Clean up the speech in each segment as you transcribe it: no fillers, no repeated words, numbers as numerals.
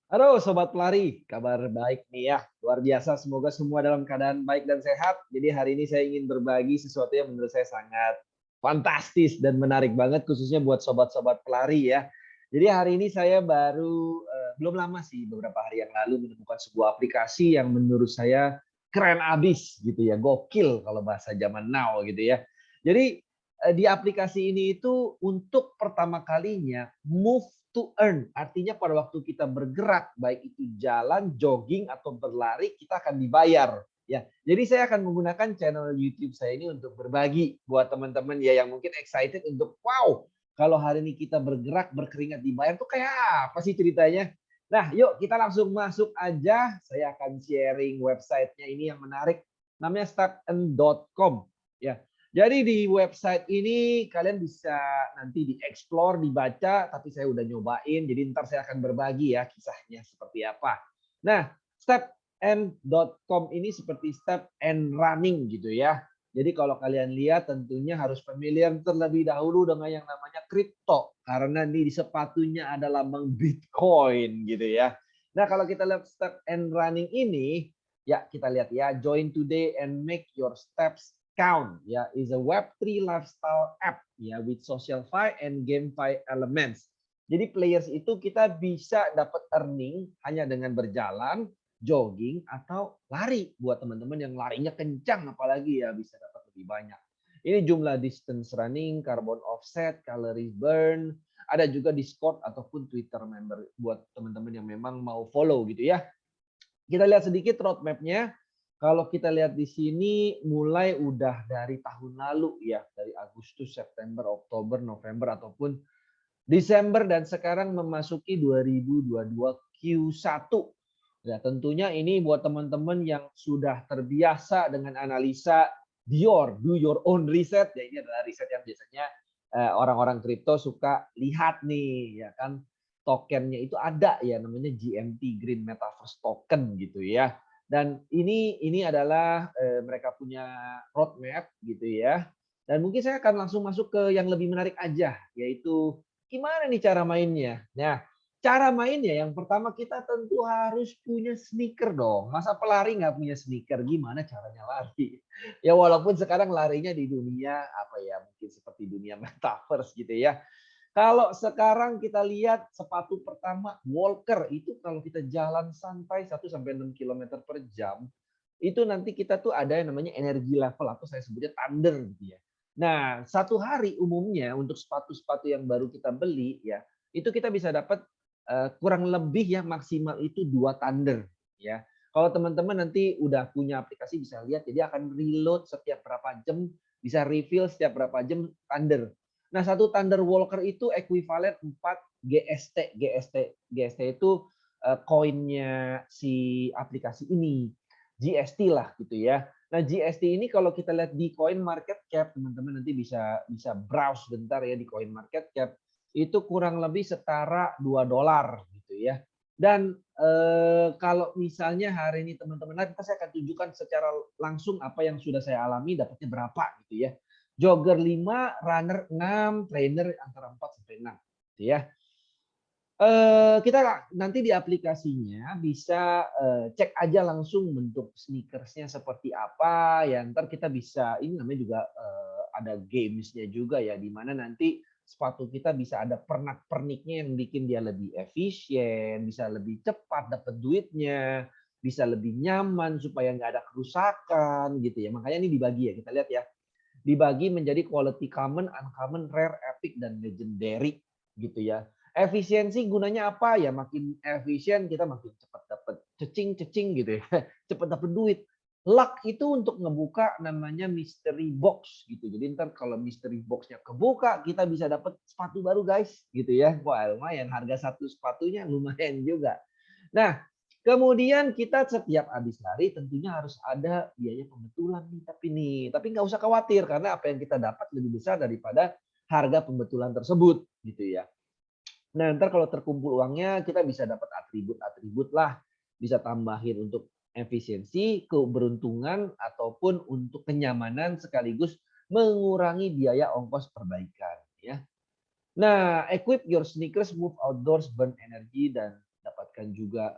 Halo Sobat Pelari, kabar baik nih ya. Luar biasa, semoga semua dalam keadaan baik dan sehat. Jadi hari ini saya ingin berbagi sesuatu yang menurut saya sangat fantastis dan menarik banget khususnya buat sobat-sobat pelari ya. Jadi hari ini saya baru belum lama sih, beberapa hari yang lalu menemukan sebuah aplikasi yang menurut saya keren abis gitu ya, gokil kalau bahasa zaman now gitu ya. Jadi di aplikasi ini itu untuk pertama kalinya move to earn, artinya pada waktu kita bergerak, baik itu jalan, jogging, atau berlari, kita akan dibayar. Ya, jadi saya akan menggunakan channel YouTube saya ini untuk berbagi buat teman-teman ya yang mungkin excited untuk wow, kalau hari ini kita bergerak berkeringat dibayar tuh kayak apa sih ceritanya? Nah, yuk kita langsung masuk aja. Saya akan sharing websitenya ini yang menarik. Namanya stepn.com. Ya, jadi di website ini kalian bisa nanti dieksplor, dibaca, tapi saya udah nyobain, jadi ntar saya akan berbagi ya kisahnya seperti apa. Nah, stepn.com ini seperti step and running gitu ya. Jadi kalau kalian lihat tentunya harus familiar terlebih dahulu dengan yang namanya kripto. Karena di sepatunya ada lambang Bitcoin gitu ya. Nah kalau kita lihat step and running ini, ya kita lihat ya, join today and make your steps Count ya is a Web3 lifestyle app ya with socialify and GameFi elements. Jadi players itu kita bisa dapat earning hanya dengan berjalan, jogging atau lari. Buat teman-teman yang larinya kencang apalagi ya bisa dapat lebih banyak. Ini jumlah distance running, carbon offset, calories burn, ada juga Discord ataupun Twitter member buat teman-teman yang memang mau follow gitu ya. Kita lihat sedikit roadmap-nya. Kalau kita lihat di sini mulai udah dari tahun lalu ya, dari Agustus, September, Oktober, November ataupun Desember dan sekarang memasuki 2022 Q1. Ya, tentunya ini buat teman-teman yang sudah terbiasa dengan analisa Dior, do your own research. Ya ini adalah riset yang biasanya orang-orang kripto suka lihat nih, ya kan tokennya itu ada ya namanya GMT Green Metaverse Token gitu ya. Dan ini adalah mereka punya roadmap gitu ya. Dan mungkin saya akan langsung masuk ke yang lebih menarik aja, yaitu gimana nih cara mainnya. Nah, cara mainnya yang pertama kita tentu harus punya sneaker dong. Masa pelari nggak punya sneaker? Gimana caranya lari? Ya walaupun sekarang larinya di dunia apa ya, mungkin seperti dunia metaverse gitu ya. Kalau sekarang kita lihat sepatu pertama Walker itu kalau kita jalan santai 1 sampai 6 km per jam, itu nanti kita tuh ada yang namanya energi level atau saya sebutnya thunder gitu ya. Nah, satu hari umumnya untuk sepatu-sepatu yang baru kita beli ya, itu kita bisa dapat kurang lebih ya maksimal itu 2 thunder ya. Kalau teman-teman nanti udah punya aplikasi bisa lihat jadi akan reload setiap berapa jam, bisa refill setiap berapa jam thunder. Nah, satu Thunder Walker itu ekuivalen 4 GST. GST itu koinnya si aplikasi ini. GST lah gitu ya. Nah, GST ini kalau kita lihat di Coin Market Cap, teman-teman nanti bisa bisa browse bentar ya di Coin Market Cap. Itu kurang lebih setara $2 gitu ya. Dan kalau misalnya hari ini teman-teman, nanti saya akan tunjukkan secara langsung apa yang sudah saya alami dapatnya berapa gitu ya. Jogger 5, runner 6, trainer antara 4 sampai 6 gitu ya. Kita nanti di aplikasinya bisa cek aja langsung bentuk sneakersnya seperti apa ya, ntar kita bisa ini namanya juga ada gamesnya juga ya, di mana nanti sepatu kita bisa ada pernak-perniknya yang bikin dia lebih efisien, bisa lebih cepat dapat duitnya, bisa lebih nyaman supaya nggak ada kerusakan gitu ya. Makanya ini dibagi ya, kita lihat ya. Dibagi menjadi quality common, uncommon, rare, epic, dan legendary gitu ya. Efisiensi gunanya apa ya? Makin efisien kita makin cepat dapat cecing-cecing gitu ya. Cepat dapat duit. Luck itu untuk ngebuka namanya mystery box gitu. Jadi ntar kalau mystery boxnya kebuka kita bisa dapat sepatu baru guys gitu ya. Wah lumayan harga satu sepatunya lumayan juga. Nah kemudian kita setiap habis lari tentunya harus ada biaya pembetulan nih tapi nggak usah khawatir karena apa yang kita dapat lebih besar daripada harga pembetulan tersebut gitu ya. Nah, ntar kalau terkumpul uangnya kita bisa dapat atribut-atribut lah, bisa tambahin untuk efisiensi, keberuntungan ataupun untuk kenyamanan sekaligus mengurangi biaya ongkos perbaikan ya. Nah, equip your sneakers, move outdoors, burn energy dan dapatkan mendapatkan juga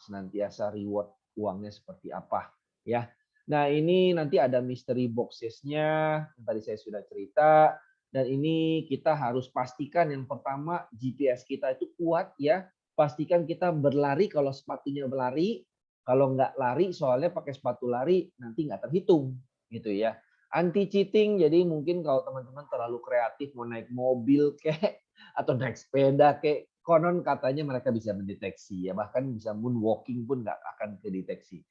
senantiasa reward uangnya seperti apa ya. Nah, ini nanti ada mystery boxes-nya yang tadi saya sudah cerita, dan ini kita harus pastikan yang pertama GPS kita itu kuat ya. Pastikan kita berlari kalau sepatunya berlari, kalau nggak lari soalnya pakai sepatu lari nanti nggak terhitung gitu ya. Anti cheating, jadi mungkin kalau teman-teman terlalu kreatif mau naik mobil kayak atau naik sepeda kayak konon katanya mereka bisa mendeteksi ya, bahkan bisa moonwalking pun nggak akan kedeteksi.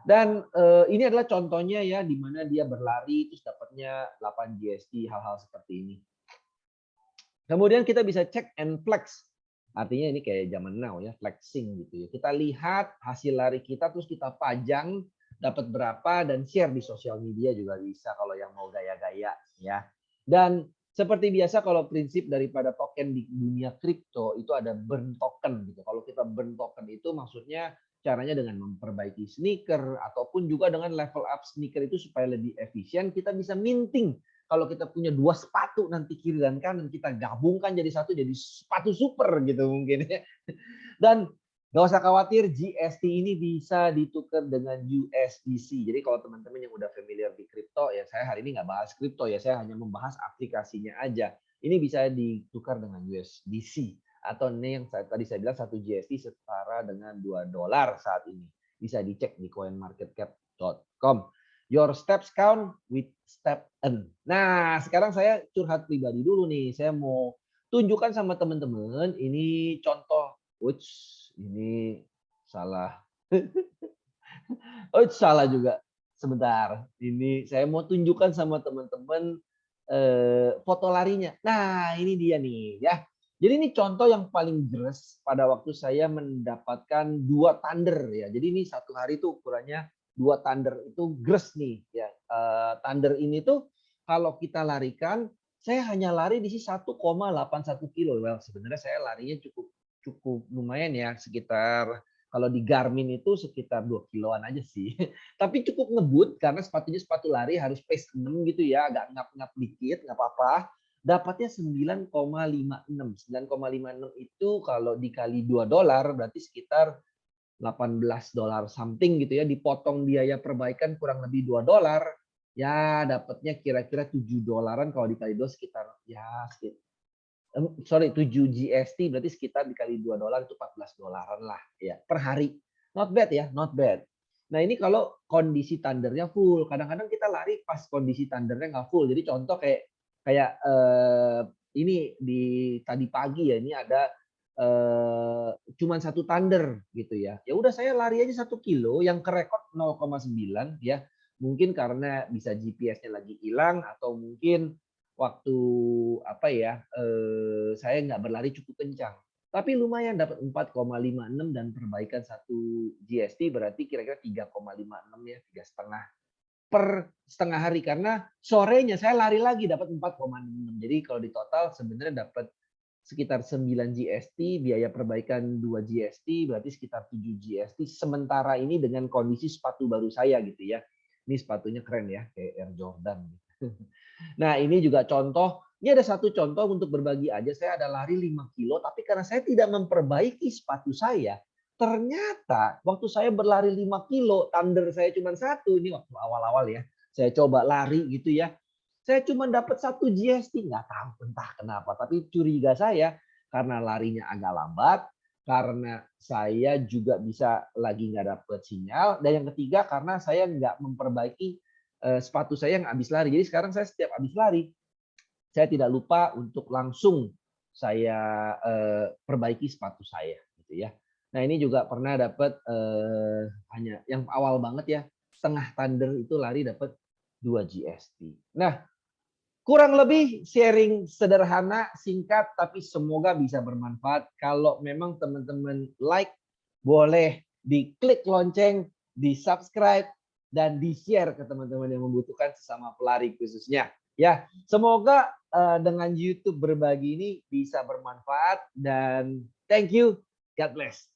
Dan ini adalah contohnya ya di mana dia berlari terus dapatnya 8 GST, hal-hal seperti ini. Kemudian kita bisa cek and flex. Artinya ini kayak zaman now ya, flexing gitu ya. Kita lihat hasil lari kita terus kita pajang dapat berapa dan share di sosial media juga bisa kalau yang mau gaya-gaya ya. Dan seperti biasa kalau prinsip daripada token di dunia kripto itu ada burn token gitu. Kalau kita burn token itu maksudnya caranya dengan memperbaiki sneaker ataupun juga dengan level up sneaker itu supaya lebih efisien kita bisa minting. Kalau kita punya 2 sepatu nanti kiri dan kanan kita gabungkan jadi satu jadi sepatu super gitu mungkin ya. Dan nggak usah khawatir GST ini bisa ditukar dengan USDC. Jadi kalau teman-teman yang udah familiar di kripto ya, saya hari ini nggak bahas kripto ya, saya hanya membahas aplikasinya aja. Ini bisa ditukar dengan USDC atau ini yang tadi saya bilang 1 GST setara dengan $2 saat ini. Bisa dicek di coinmarketcap.com. Your steps count with step N. Nah, sekarang saya curhat pribadi dulu nih. Saya mau tunjukkan sama teman-teman. Ini contoh. Uts, ini salah. Uts, salah juga. Sebentar. Ini saya mau tunjukkan sama teman-teman foto larinya. Nah, ini dia nih ya. Jadi ini contoh yang paling jelas pada waktu saya mendapatkan 2 thunder ya. Jadi ini satu hari tuh ukurannya 2 thunder itu gres nih ya. Thunder ini tuh kalau kita larikan, saya hanya lari di sini 1,81 kilo. Well, sebenarnya saya larinya cukup lumayan ya, sekitar kalau di Garmin itu sekitar 2 kiloan aja sih. Tapi cukup ngebut karena sepatunya sepatu lari harus pace 6 gitu ya, agak ngap-ngap dikit, nggak apa-apa. Dapatnya 9,56. 9,56 itu kalau dikali $2 berarti sekitar $18 something gitu ya, dipotong biaya perbaikan kurang lebih $2, ya dapatnya kira-kira $7 kalau dikali 2 sekitar ya sorry 7 GST berarti sekitar dikali $2 itu $14 lah ya per hari. Not bad ya, not bad. Nah, ini kalau kondisi thundernya full. Kadang-kadang kita lari pas kondisi thundernya nggak full. Jadi contoh kayak ini di tadi pagi ya, ini ada cuman 1 thunder gitu ya. Ya udah saya lari aja 1 kilo yang kerekod 0,9 ya. Mungkin karena bisa GPS-nya lagi hilang atau mungkin waktu apa ya, saya nggak berlari cukup kencang. Tapi lumayan dapat 4,56 dan perbaikan 1 GST berarti kira-kira 3,56 ya, 3,5 per setengah hari karena sorenya saya lari lagi dapat 4,6. Jadi kalau di total sebenarnya dapat sekitar 9 GST, biaya perbaikan 2 GST, berarti sekitar 7 GST. Sementara ini dengan kondisi sepatu baru saya gitu ya. Ini sepatunya keren ya, kayak Air Jordan. Nah, ini juga contoh. Ini ada satu contoh untuk berbagi aja. Saya ada lari 5 kilo, tapi karena saya tidak memperbaiki sepatu saya, ternyata waktu saya berlari 5 kilo, thunder saya cuma 1. Ini waktu awal-awal ya. Saya coba lari gitu ya. Saya cuma dapat 1 GST, nggak tahu entah kenapa. Tapi curiga saya karena larinya agak lambat, karena saya juga bisa lagi nggak dapat sinyal, dan yang ketiga karena saya nggak memperbaiki sepatu saya yang habis lari. Jadi sekarang saya setiap habis lari, saya tidak lupa untuk langsung saya perbaiki sepatu saya, gitu ya. Nah, ini juga pernah dapat hanya yang awal banget ya, setengah thunder itu lari dapat 2 GST. Nah, kurang lebih sharing sederhana, singkat, tapi semoga bisa bermanfaat. Kalau memang teman-teman like, boleh diklik lonceng, di-subscribe, dan di-share ke teman-teman yang membutuhkan sesama pelari khususnya. Ya, semoga dengan YouTube berbagi ini bisa bermanfaat dan thank you. God bless.